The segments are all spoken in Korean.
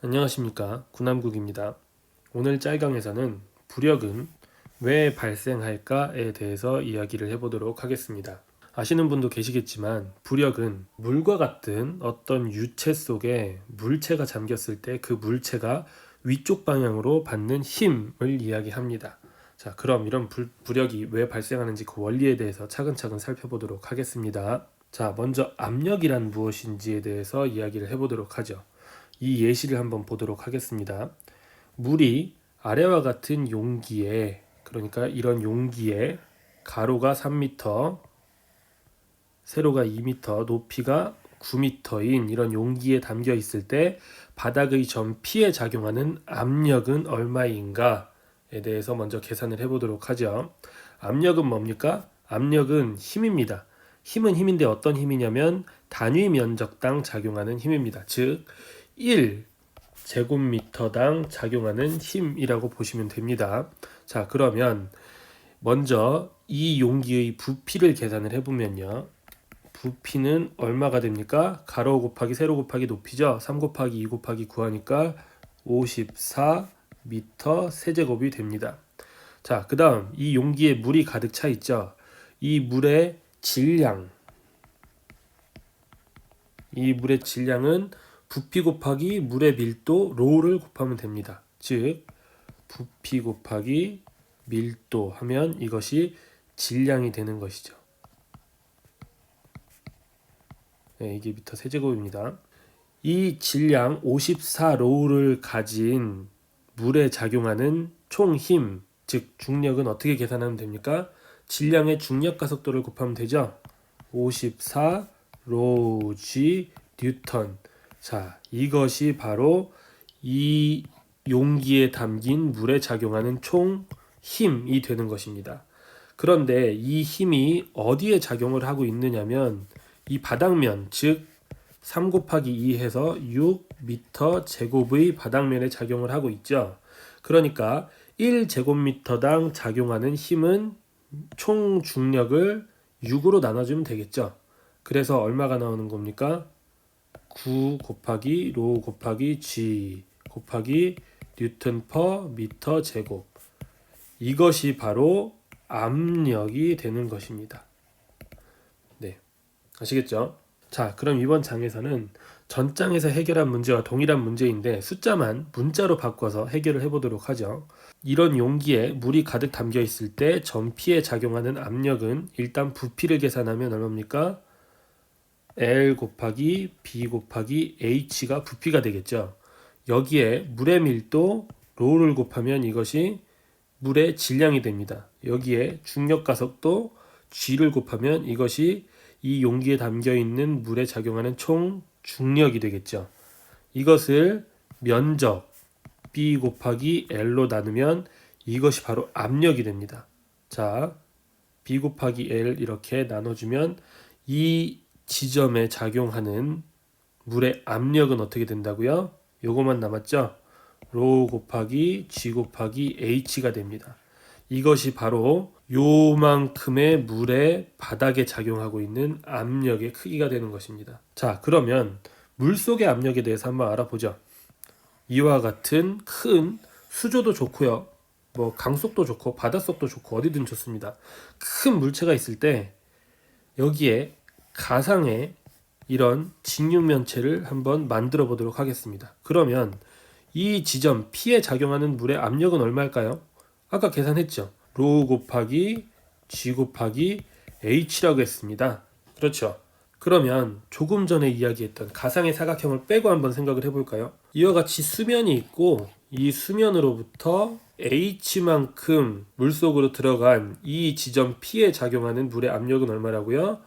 안녕하십니까, 군함국입니다. 오늘 짤강에서는 부력은 왜 발생할까에 대해서 이야기를 해보도록 하겠습니다. 아시는 분도 계시겠지만 부력은 물과 같은 어떤 유체 속에 물체가 잠겼을 때 그 물체가 위쪽 방향으로 받는 힘을 이야기합니다. 자, 그럼 이런 부력이 왜 발생하는지 그 원리에 대해서 차근차근 살펴보도록 하겠습니다. 자, 먼저 압력이란 무엇인지에 대해서 이야기를 해보도록 하죠. 이 예시를 한번 보도록 하겠습니다. 물이 아래와 같은 용기에, 그러니까 이런 용기에 가로가 3m, 세로가 2m, 높이가 9m인 이런 용기에 담겨 있을 때 바닥의 점 P에 작용하는 압력은 얼마인가에 대해서 먼저 계산을 해보도록 하죠. 압력은 뭡니까? 압력은 힘입니다. 힘은 힘인데 어떤 힘이냐면 단위 면적당 작용하는 힘입니다. 즉 1제곱미터당 작용하는 힘이라고 보시면 됩니다. 자, 그러면 먼저 이 용기의 부피를 계산을 해보면요. 부피는 얼마가 됩니까? 가로 곱하기 세로 곱하기 높이죠. 3 곱하기 2 곱하기 9 하니까 54m 세제곱이 됩니다. 자, 그 다음 이 용기에 물이 가득 차 있죠. 이 물의 질량은 부피 곱하기 물의 밀도 로를 곱하면 됩니다. 즉 부피 곱하기 밀도 하면 이것이 질량이 되는 것이죠. 네, 이게 미터 세제곱입니다. 이 질량 54로를 가진 물에 작용하는 총 힘, 즉 중력은 어떻게 계산하면 됩니까? 질량의 중력 가속도를 곱하면 되죠. 54로g 뉴턴. 자, 이것이 바로 이 용기에 담긴 물에 작용하는 총 힘이 되는 것입니다. 그런데 이 힘이 어디에 작용을 하고 있느냐면 이 바닥면, 즉 3 곱하기 2 해서 6m 제곱의 바닥면에 작용을 하고 있죠. 그러니까 1제곱미터당 작용하는 힘은 총 중력을 6으로 나눠주면 되겠죠. 그래서 얼마가 나오는 겁니까? 9 곱하기 로 곱하기 g 곱하기 뉴턴 퍼 미터 제곱. 이것이 바로 압력이 되는 것입니다. 네, 아시겠죠? 자, 그럼 이번 장에서는 전 장에서 해결한 문제와 동일한 문제인데 숫자만 문자로 바꿔서 해결을 해보도록 하죠. 이런 용기에 물이 가득 담겨 있을 때 점 P에 작용하는 압력은 일단 부피를 계산하면 얼마입니까? L 곱하기 B 곱하기 H가 부피가 되겠죠. 여기에 물의 밀도 로를 곱하면 이것이 물의 질량이 됩니다. 여기에 중력 가속도 G를 곱하면 이것이 이 용기에 담겨 있는 물에 작용하는 총 중력이 되겠죠. 이것을 면적 B 곱하기 L로 나누면 이것이 바로 압력이 됩니다. 자, B 곱하기 L 이렇게 나눠주면 이 지점에 작용하는 물의 압력은 어떻게 된다고요? 요거만 남았죠? 로 곱하기 G 곱하기 H가 됩니다. 이것이 바로 요만큼의 물의 바닥에 작용하고 있는 압력의 크기가 되는 것입니다. 자, 그러면 물속의 압력에 대해서 한번 알아보죠. 이와 같은 큰 수조도 좋고요. 뭐 강속도 좋고 바닷속도 좋고 어디든 좋습니다. 큰 물체가 있을 때 여기에 가상의 이런 직육면체를 한번 만들어 보도록 하겠습니다. 그러면 이 지점 P에 작용하는 물의 압력은 얼마일까요? 아까 계산했죠. 로 곱하기 G 곱하기 H라고 했습니다. 그렇죠. 그러면 조금 전에 이야기했던 가상의 사각형을 빼고 한번 생각을 해볼까요? 이와 같이 수면이 있고 이 수면으로부터 H만큼 물속으로 들어간 이 지점 P에 작용하는 물의 압력은 얼마라고요?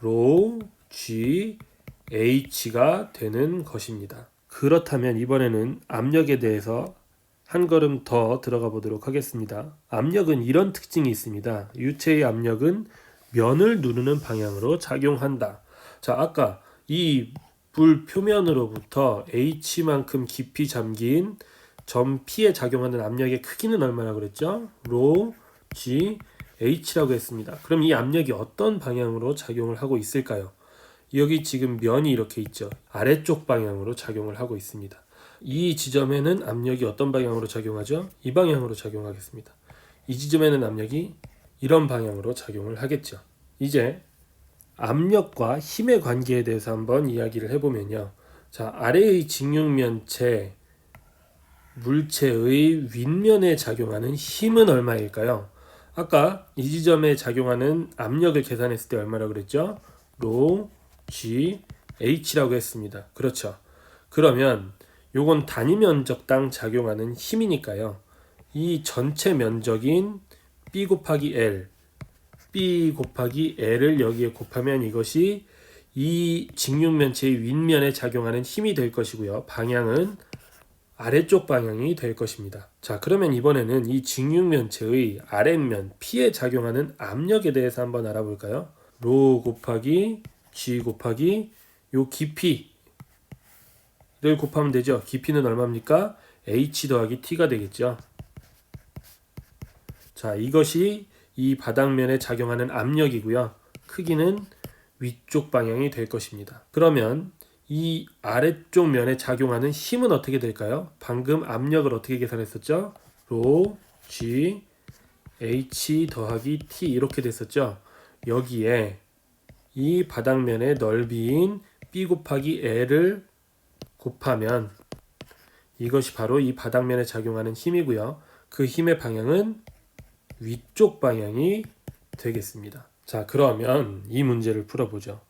로 G H가 되는 것입니다. 그렇다면 이번에는 압력에 대해서 한 걸음 더 들어가 보도록 하겠습니다. 압력은 이런 특징이 있습니다. 유체의 압력은 면을 누르는 방향으로 작용한다. 자, 아까 이 물 표면으로부터 H만큼 깊이 잠긴 점 P에 작용하는 압력의 크기는 얼마라고 그랬죠? 로 G H라고 했습니다. 그럼 이 압력이 어떤 방향으로 작용을 하고 있을까요? 여기 지금 면이 이렇게 있죠. 아래쪽 방향으로 작용을 하고 있습니다. 이 지점에는 압력이 어떤 방향으로 작용하죠? 이 방향으로 작용하겠습니다. 이 지점에는 압력이 이런 방향으로 작용을 하겠죠. 이제 압력과 힘의 관계에 대해서 한번 이야기를 해보면요. 자, 아래의 직육면체 물체의 윗면에 작용하는 힘은 얼마일까요? 아까 이 지점에 작용하는 압력을 계산했을 때 얼마라고 그랬죠? ρ, G, H라고 했습니다. 그렇죠. 그러면 요건 단위 면적당 작용하는 힘이니까요. 이 전체 면적인 B 곱하기 L, B 곱하기 L을 여기에 곱하면 이것이 이 직육면체의 윗면에 작용하는 힘이 될 것이고요. 방향은 아래쪽 방향이 될 것입니다. 자, 그러면 이번에는 이 직육면체의 아랫면 P에 작용하는 압력에 대해서 한번 알아볼까요? ρ 곱하기 G 곱하기 요 깊이를 곱하면 되죠. 깊이는 얼마입니까? H 더하기 T가 되겠죠. 자, 이것이 이 바닥면에 작용하는 압력이고요. 크기는 위쪽 방향이 될 것입니다. 그러면 이 아래쪽 면에 작용하는 힘은 어떻게 될까요? 방금 압력을 어떻게 계산했었죠? ρ, G, H 더하기 T 이렇게 됐었죠. 여기에 이 바닥면의 넓이인 B 곱하기 L을 곱하면 이것이 바로 이 바닥면에 작용하는 힘이고요. 그 힘의 방향은 위쪽 방향이 되겠습니다. 자, 그러면 이 문제를 풀어보죠.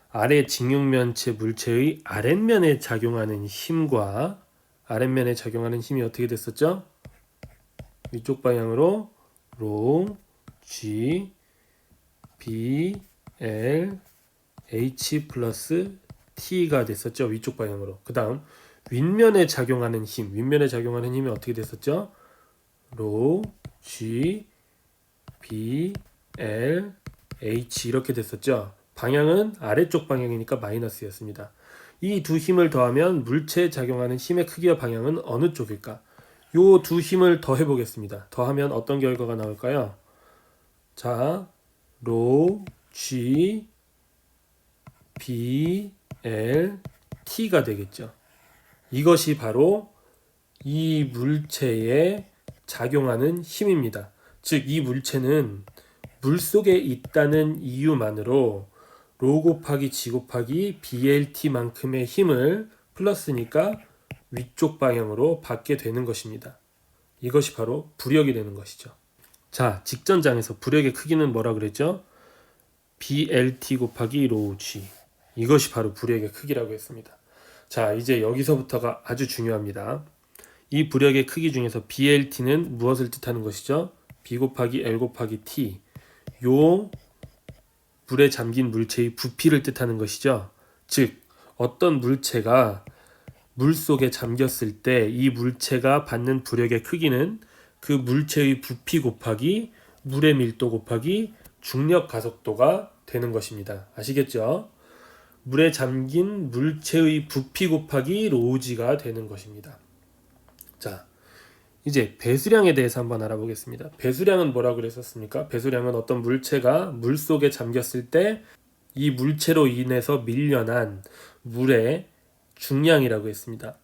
아래 직육면체 물체의 아랫면에 작용하는 힘과 아랫면에 작용하는 힘이 어떻게 됐었죠? 위쪽 방향으로 ρ, G, B, L, H 플러스 T가 됐었죠. 위쪽 방향으로. 그 다음 윗면에 작용하는 힘, 윗면에 작용하는 힘이 어떻게 됐었죠? ρ, G, B, L, H 이렇게 됐었죠. 방향은 아래쪽 방향이니까 마이너스였습니다. 이 두 힘을 더하면 물체에 작용하는 힘의 크기와 방향은 어느 쪽일까? 요 두 힘을 더해 보겠습니다. 더하면 어떤 결과가 나올까요? 자, ρ, G, B, L, T가 되겠죠. 이것이 바로 이 물체에 작용하는 힘입니다. 즉, 이 물체는 물속에 있다는 이유만으로 ρ 곱하기 G 곱하기 BLT만큼의 힘을 플러스니까 위쪽 방향으로 받게 되는 것입니다. 이것이 바로 부력이 되는 것이죠. 자, 직전장에서 부력의 크기는 뭐라 그랬죠? BLT 곱하기 ρ G. 이것이 바로 부력의 크기라고 했습니다. 자, 이제 여기서부터가 아주 중요합니다. 이 부력의 크기 중에서 BLT는 무엇을 뜻하는 것이죠? B 곱하기 L 곱하기 T. 요 물에 잠긴 물체의 부피를 뜻하는 것이죠. 즉, 어떤 물체가 물 속에 잠겼을 때 이 물체가 받는 부력의 크기는 그 물체의 부피 곱하기 물의 밀도 곱하기 중력 가속도가 되는 것입니다. 아시겠죠? 물에 잠긴 물체의 부피 곱하기 로우지가 되는 것입니다. 자, 이제 배수량에 대해서 한번 알아보겠습니다. 배수량은 뭐라고 그랬었습니까? 배수량은 어떤 물체가 물 속에 잠겼을 때 이 물체로 인해서 밀려난 물의 중량이라고 했습니다.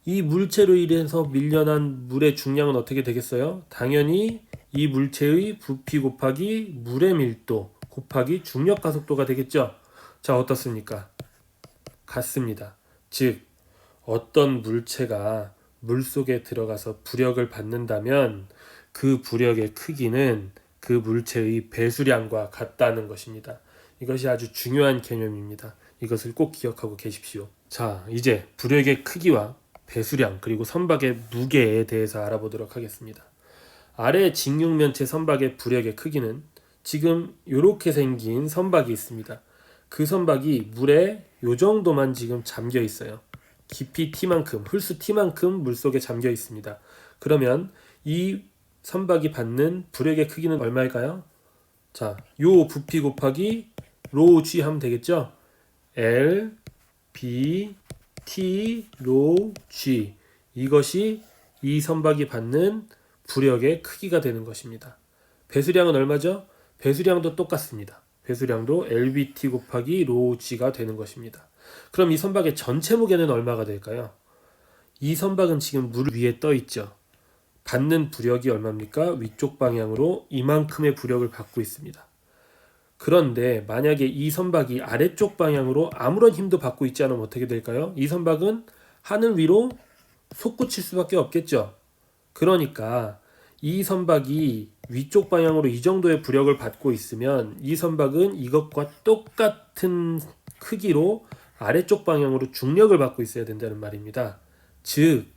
이 물체로 인해서 밀려난 물의 중량은 어떻게 되겠어요? 당연히 이 물체의 부피 곱하기 물의 밀도 곱하기 중력 가속도가 되겠죠. 자, 어떻습니까? 같습니다. 즉, 어떤 물체가 물속에 들어가서 부력을 받는다면 그 부력의 크기는 그 물체의 배수량과 같다는 것입니다. 이것이 아주 중요한 개념입니다. 이것을 꼭 기억하고 계십시오. 자, 이제 부력의 크기와 배수량 그리고 선박의 무게에 대해서 알아보도록 하겠습니다. 아래 직육면체 선박의 부력의 크기는 지금 이렇게 생긴 선박이 있습니다. 그 선박이 물에 요 정도만 지금 잠겨 있어요. 깊이 T만큼, 홀수 T만큼 물속에 잠겨 있습니다. 그러면 이 선박이 받는 부력의 크기는 얼마일까요? 자, 요 부피 곱하기 ρ G 하면 되겠죠? L, B, T, ρ G. 이것이 이 선박이 받는 부력의 크기가 되는 것입니다. 배수량은 얼마죠? 배수량도 똑같습니다. 배수량도 LBT 곱하기 ρ G가 되는 것입니다. 그럼 이 선박의 전체 무게는 얼마가 될까요? 이 선박은 지금 물 위에 떠 있죠. 받는 부력이 얼마입니까? 위쪽 방향으로 이만큼의 부력을 받고 있습니다. 그런데 만약에 이 선박이 아래쪽 방향으로 아무런 힘도 받고 있지 않으면 어떻게 될까요? 이 선박은 하늘 위로 솟구칠 수밖에 없겠죠. 그러니까 이 선박이 위쪽 방향으로 이 정도의 부력을 받고 있으면 이 선박은 이것과 똑같은 크기로 아래쪽 방향으로 중력을 받고 있어야 된다는 말입니다. 즉,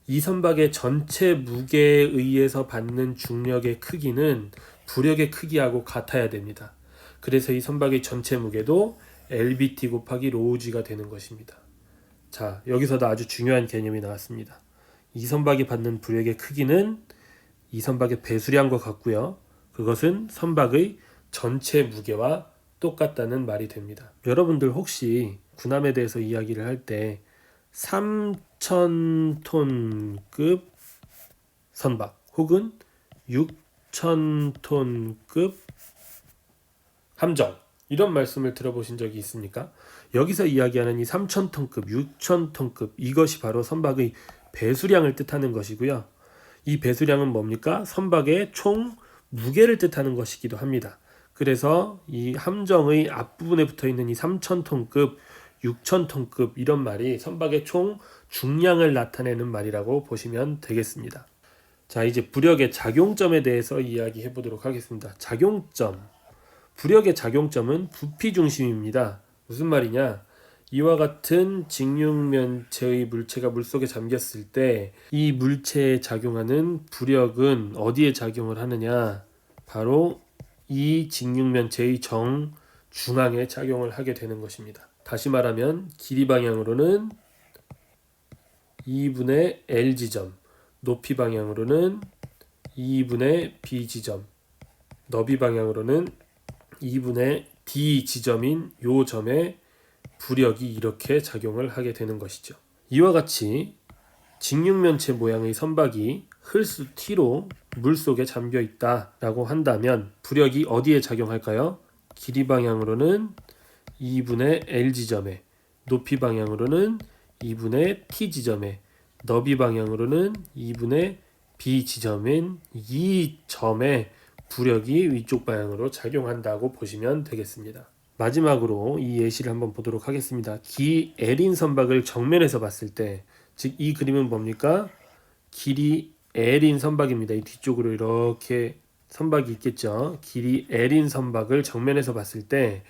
이 선박의 전체 무게에 의해서 받는 중력의 크기는 부력의 크기하고 같아야 됩니다. 그래서 이 선박의 전체 무게도 LBT 곱하기 로우G가 되는 것입니다. 자, 여기서도 아주 중요한 개념이 나왔습니다. 이 선박이 받는 부력의 크기는 이 선박의 배수량과 같고요. 그것은 선박의 전체 무게와 똑같다는 말이 됩니다. 여러분들 혹시 군함에 대해서 이야기를 할 때 3,000톤급 선박 혹은 6,000톤급 함정 이런 말씀을 들어보신 적이 있습니까? 여기서 이야기하는 이 3,000톤급, 6,000톤급 이것이 바로 선박의 배수량을 뜻하는 것이고요. 이 배수량은 뭡니까? 선박의 총 무게를 뜻하는 것이기도 합니다. 그래서 이 함정의 앞부분에 붙어있는 이 3,000톤급, 6,000톤급 이런 말이 선박의 총 중량을 나타내는 말이라고 보시면 되겠습니다. 자, 이제 부력의 작용점에 대해서 이야기해 보도록 하겠습니다. 작용점. 부력의 작용점은 부피 중심입니다. 무슨 말이냐? 이와 같은 직육면체의 물체가 물속에 잠겼을 때 이 물체에 작용하는 부력은 어디에 작용을 하느냐? 바로 이 직육면체의 정중앙에 작용을 하게 되는 것입니다. 다시 말하면 길이 방향으로는 2분의 L 지점, 높이 방향으로는 2분의 B 지점, 너비 방향으로는 2분의 D 지점인 요 점에 부력이 이렇게 작용을 하게 되는 것이죠. 이와 같이 직육면체 모양의 선박이 흘수 T로 물속에 잠겨 있다라고 한다면 부력이 어디에 작용할까요? 길이 방향으로는 2분의 L 지점에, 높이 방향으로는 2분의 T 지점에, 너비 방향으로는 2분의 B 지점인 이 점에 부력이 위쪽 방향으로 작용한다고 보시면 되겠습니다. 마지막으로 이 예시를 한번 보도록 하겠습니다. 기 L인 선박을 정면에서 봤을 때, 즉 이 그림은 뭡니까? 길이 L인 선박입니다. 이 뒤쪽으로 이렇게 선박이 있겠죠. 길이 L인 선박을 정면에서 봤을 때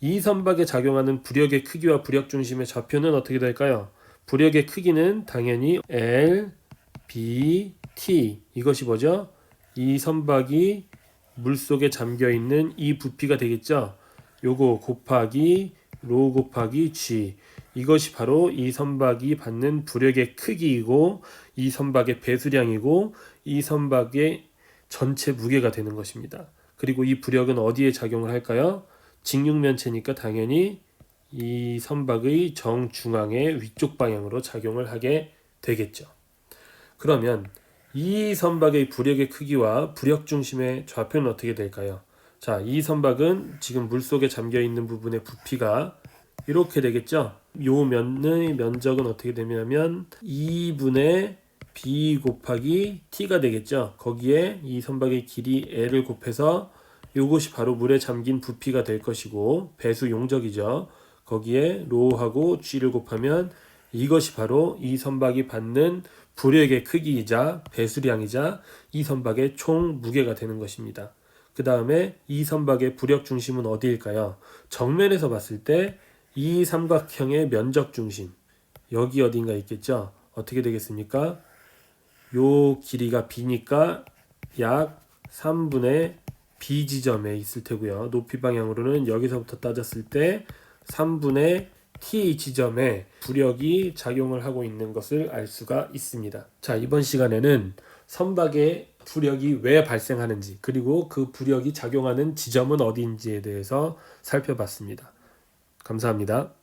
이 선박에 작용하는 부력의 크기와 부력 중심의 좌표는 어떻게 될까요? 부력의 크기는 당연히 L, B, T 이것이 뭐죠? 이 선박이 물속에 잠겨있는 이 부피가 되겠죠. 요거 곱하기 로 곱하기 G 이것이 바로 이 선박이 받는 부력의 크기이고 이 선박의 배수량이고 이 선박의 전체 무게가 되는 것입니다. 그리고 이 부력은 어디에 작용을 할까요? 직육면체니까 당연히 이 선박의 정중앙의 위쪽 방향으로 작용을 하게 되겠죠. 그러면 이 선박의 부력의 크기와 부력 중심의 좌표는 어떻게 될까요? 자, 이 선박은 지금 물속에 잠겨 있는 부분의 부피가 이렇게 되겠죠. 요 면의 면적은 어떻게 되냐면 2분의 B 곱하기 T가 되겠죠. 거기에 이 선박의 길이 L을 곱해서 요것이 바로 물에 잠긴 부피가 될 것이고 배수 용적이죠. 거기에 로하고 G를 곱하면 이것이 바로 이 선박이 받는 부력의 크기이자 배수량이자 이 선박의 총 무게가 되는 것입니다. 그 다음에 이 선박의 부력 중심은 어디일까요? 정면에서 봤을 때 이 삼각형의 면적 중심 여기 어딘가 있겠죠? 어떻게 되겠습니까? 요 길이가 B니까 약 3분의 B 지점에 있을 테고요. 높이 방향으로는 여기서부터 따졌을 때 3분의 T 지점에 부력이 작용을 하고 있는 것을 알 수가 있습니다. 자, 이번 시간에는 선박의 부력이 왜 발생하는지 그리고 그 부력이 작용하는 지점은 어디인지에 대해서 살펴봤습니다. 감사합니다.